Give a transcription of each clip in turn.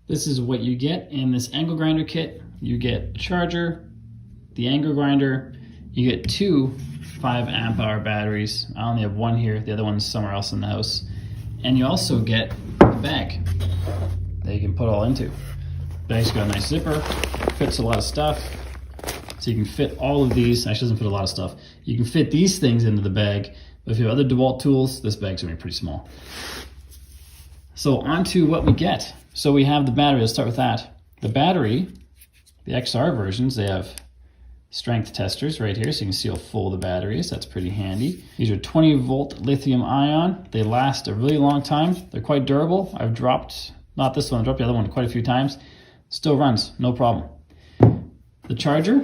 This is what you get in this angle grinder kit. You get a charger, the angle grinder, you get two 5 amp hour batteries. I only have one here, the other one's somewhere else in the house. And you also get a bag that you can put all into. The bag's got a nice zipper, fits a lot of stuff. So you can fit all of these, actually doesn't fit a lot of stuff. You can fit these things into the bag, but if you have other DEWALT tools, this bag's gonna be pretty small. So on to what we get. So we have the battery, let's start with that. The battery, the XR versions, they have strength testers right here, so you can see how full the battery is. That's pretty handy. These are 20-volt lithium ion. They last a really long time. They're quite durable. I've dropped, not this one, I dropped the other one quite a few times. Still runs, no problem. The charger,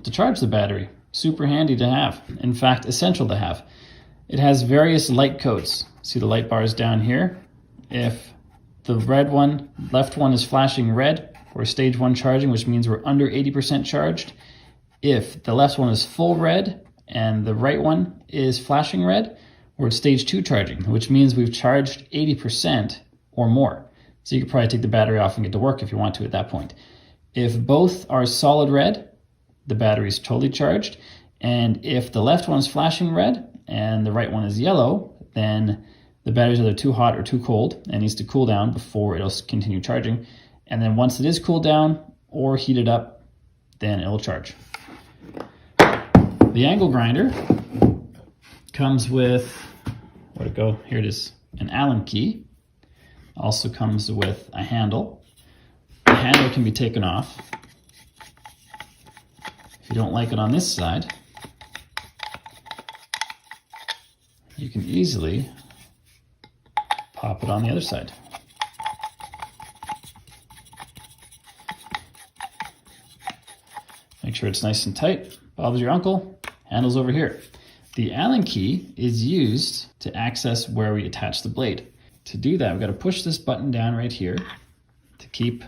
to charge the battery, super handy to have. In fact, essential to have. It has various light codes. See the light bars down here? If the red one, left one is flashing red, we're stage 1 charging, which means we're under 80% charged. If the left one is full red and the right one is flashing red, we're at stage 2 charging, which means we've charged 80% or more. So you could probably take the battery off and get to work if you want to at that point. If both are solid red, the battery is totally charged. And if the left one is flashing red and the right one is yellow, then the battery's either too hot or too cold and needs to cool down before it'll continue charging. And then once it is cooled down or heated up, then it'll charge. The angle grinder comes with, where'd it go? Here it is, an Allen key. Also comes with a handle. The handle can be taken off. If you don't like it on this side, you can easily pop it on the other side. Make sure it's nice and tight. Bob's your uncle. Handle's over here. The Allen key is used to access where we attach the blade. To do that, we've got to push this button down right here to keep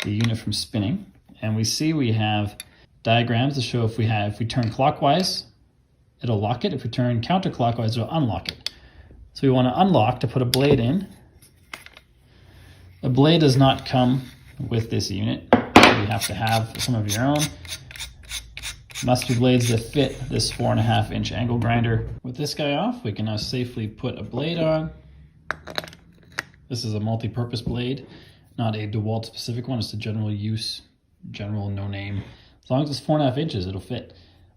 the unit from spinning. And we see we have diagrams to show if we turn clockwise, it'll lock it. If we turn counterclockwise, it'll unlock it. So we want to unlock to put a blade in. The blade does not come with this unit. You have to have some of your own. Must be blades that fit this 4.5-inch angle grinder. With this guy off, we can now safely put a blade on. This is a multi-purpose blade, not a DEWALT specific one. It's a general use, general no name. As long as it's 4.5 inches, it'll fit.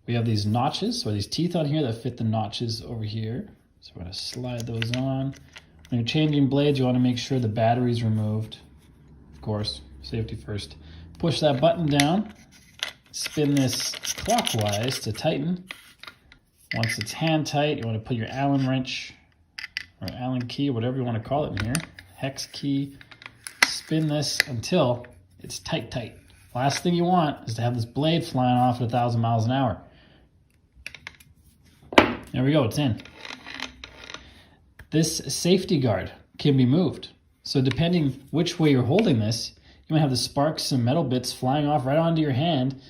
We have these notches, or these teeth on here that fit the notches over here. So we're gonna slide those on. When you're changing blades, you wanna make sure the battery's removed. Of course, safety first. Push that button down, spin this clockwise to tighten. Once it's hand tight, you wanna put your Allen wrench or Allen key, whatever you wanna call it in here, hex key, spin this until it's tight. Last thing you want is to have this blade flying off at 1,000 miles an hour. There we go, it's in. This safety guard can be moved. So depending which way you're holding this, you might have the sparks and metal bits flying off right onto your hand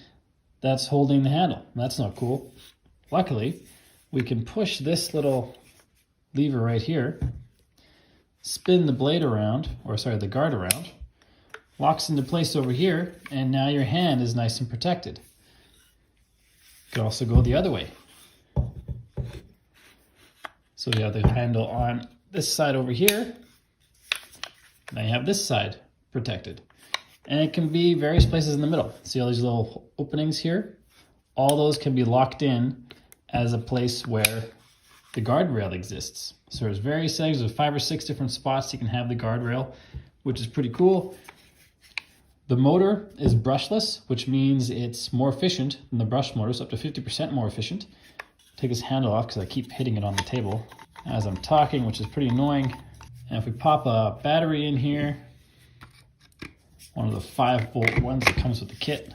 that's holding the handle. That's not cool. Luckily, we can push this little lever right here, spin the blade around, or sorry, the guard around, locks into place over here, and now your hand is nice and protected. You could also go the other way. So you have the handle on this side over here. Now you have this side protected. And it can be various places in the middle. See all these little openings here? All those can be locked in as a place where the guardrail exists. So there's various settings, there's 5 or 6 different spots you can have the guardrail, which is pretty cool. The motor is brushless, which means it's more efficient than the brush motors, up to 50% more efficient. Take this handle off because I keep hitting it on the table as I'm talking, which is pretty annoying. And if we pop a battery in here, one of the 5-volt ones that comes with the kit,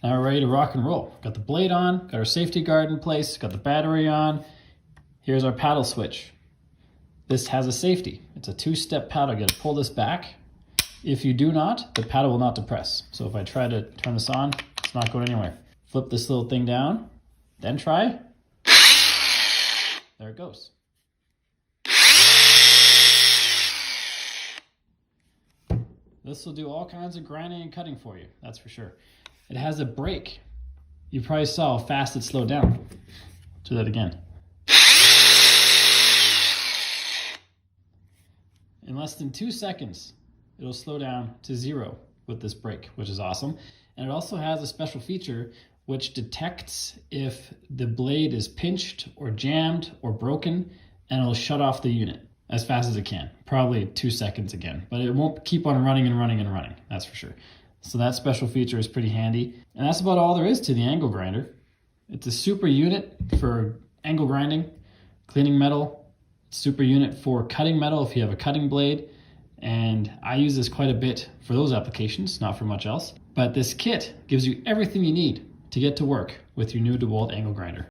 now we're ready to rock and roll. Got the blade on, got our safety guard in place, got the battery on. Here's our paddle switch. This has a safety. It's a 2-step paddle. You got to pull this back. If you do not, the paddle will not depress. So if I try to turn this on, it's not going anywhere. Flip this little thing down, then try. There it goes. This will do all kinds of grinding and cutting for you, that's for sure. It has a brake. You probably saw how fast it slowed down. Do that again. In less than 2 seconds, it'll slow down to 0 with this brake, which is awesome. And it also has a special feature which detects if the blade is pinched or jammed or broken, and it'll shut off the unit as fast as it can. Probably 2 seconds again, but it won't keep on running and running and running, that's for sure. So that special feature is pretty handy. And that's about all there is to the angle grinder. It's a super unit for angle grinding, cleaning metal, super unit for cutting metal if you have a cutting blade. And I use this quite a bit for those applications, not for much else. But this kit gives you everything you need to get to work with your new DEWALT angle grinder.